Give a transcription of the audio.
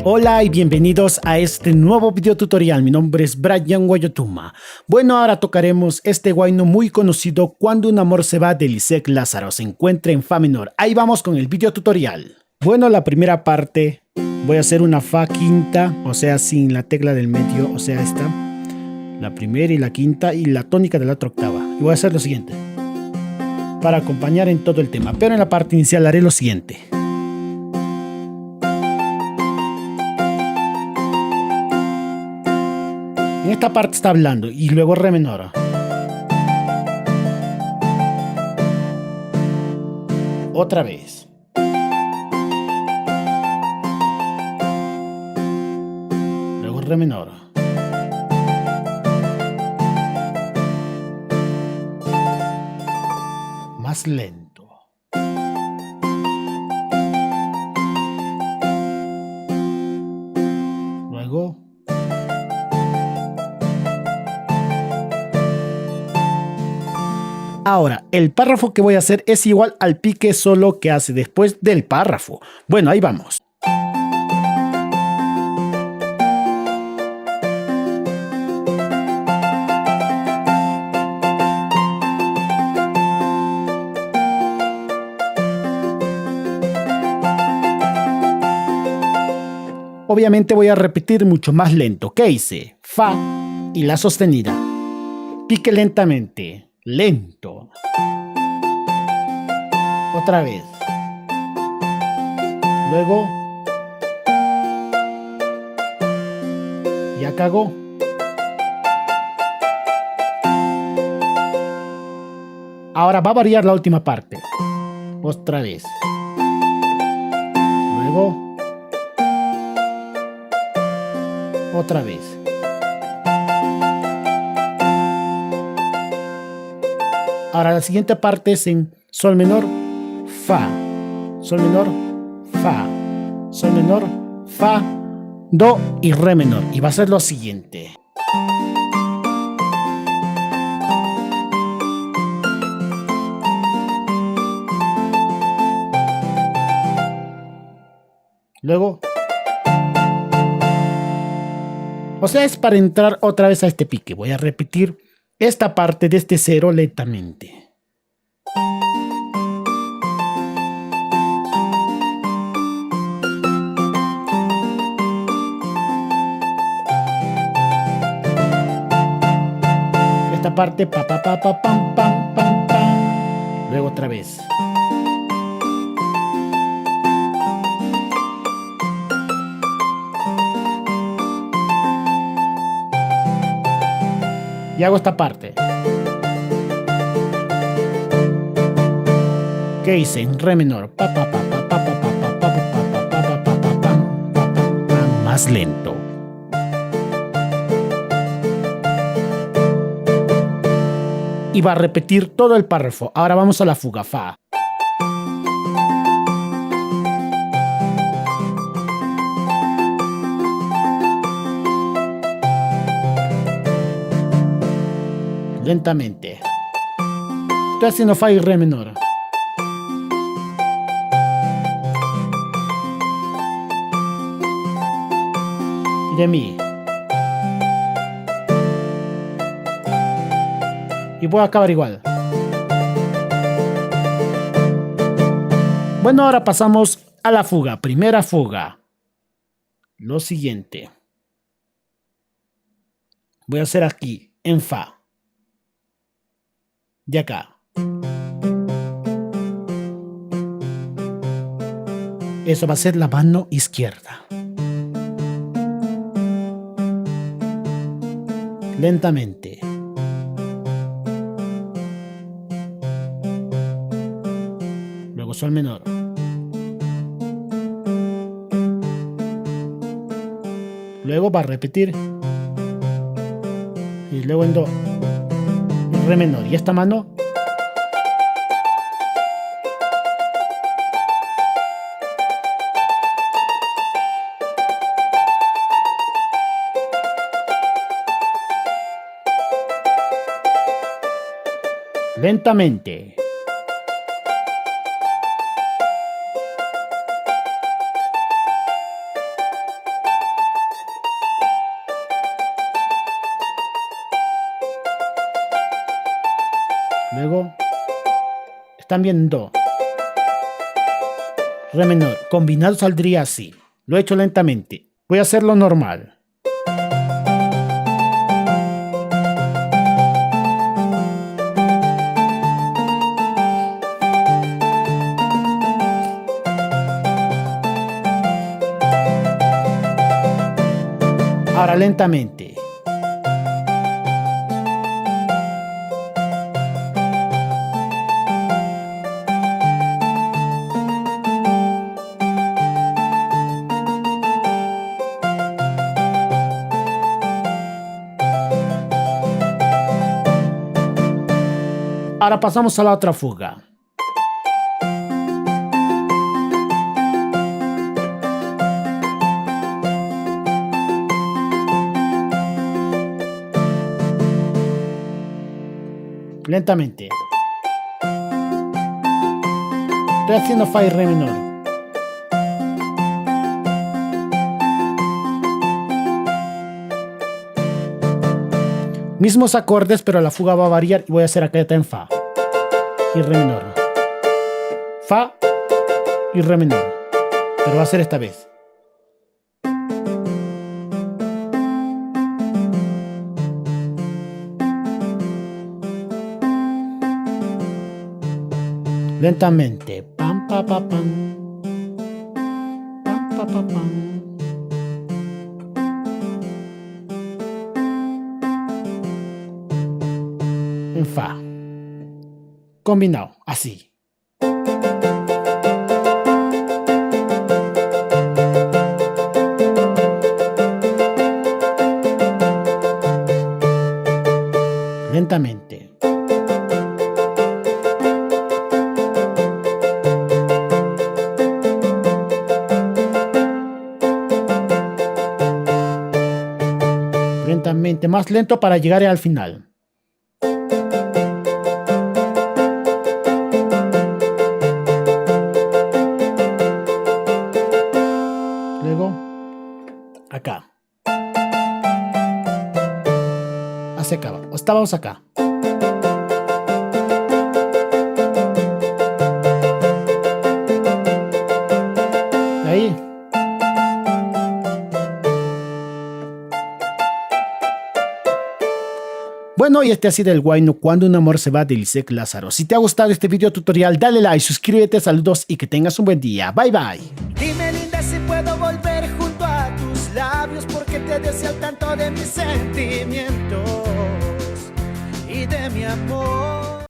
Hola y bienvenidos a este nuevo video tutorial. Mi nombre es Brian Guayotuma. Bueno, ahora tocaremos este guayno muy conocido, Cuando un amor se va, de Lisette Lázaro. Se encuentra en fa menor. Ahí vamos con el video tutorial. Bueno, la primera parte voy a hacer una fa quinta, o sea, sin la tecla del medio, o sea, esta. La primera y la quinta y la tónica de la otra octava. Y voy a hacer lo siguiente para acompañar en todo el tema, pero en la parte inicial haré lo siguiente. En esta parte está hablando y luego re menor. Otra vez. Luego re menor. Más lento. Luego. Ahora, el párrafo que voy a hacer es igual al pique, solo que hace después del párrafo. Bueno, ahí vamos. Obviamente voy a repetir mucho más lento. ¿Qué hice? Fa y la sostenida. Pique lentamente. Lento. Otra vez. Luego. Ya cagó. Ahora va a variar la última parte. Otra vez. Luego. Otra vez. Ahora la siguiente parte es en sol menor, fa, sol menor, fa, sol menor, fa, do y re menor. Y va a ser lo siguiente. Luego. O sea, es para entrar otra vez a este pique. Voy a repetir esta parte desde cero lentamente. Esta parte, pa pa pa pa pam pam pam pam. Luego otra vez. Y hago esta parte. ¿Qué hice? En re menor. Pa pa pa pa pa pa pa pa pa pa pa pa pa pa pa. Más lento. Y va a repetir todo el párrafo. Ahora vamos a la fuga. Fa. Lentamente. Estoy haciendo fa y re menor. Y de mi. Y voy a acabar igual. Bueno, ahora pasamos a la fuga. Primera fuga. Lo siguiente. Voy a hacer aquí en fa. De acá. Eso va a ser la mano izquierda. Lentamente. Luego sol menor. Luego va a repetir. Y luego en do. Re menor. Y esta mano. Lentamente. También do. Re menor. Combinado saldría así. Lo he hecho lentamente. Voy a hacerlo normal. Ahora lentamente. Ahora pasamos a la otra fuga. Lentamente. Estoy haciendo fa y re menor. Mismos acordes, pero la fuga va a variar y voy a hacer acá en fa y re menor. Fa y re menor. Pero va a ser esta vez. Lentamente. Pam, pa, pa, pam. Pam, pa, pa, pam. En fa. Combinado, así. Lentamente. Lentamente, más lento para llegar al final. Luego, acá. Hacia acá. Estábamos acá. De ahí. Bueno, y este ha sido el guayno Cuando un amor se va de Lisek Lázaro. Si te ha gustado este video tutorial, dale like, suscríbete, saludos y que tengas un buen día. Bye bye. Dime linda si puedo volver junto a tus labios, porque te deseo tanto de mis sentimientos y de mi amor.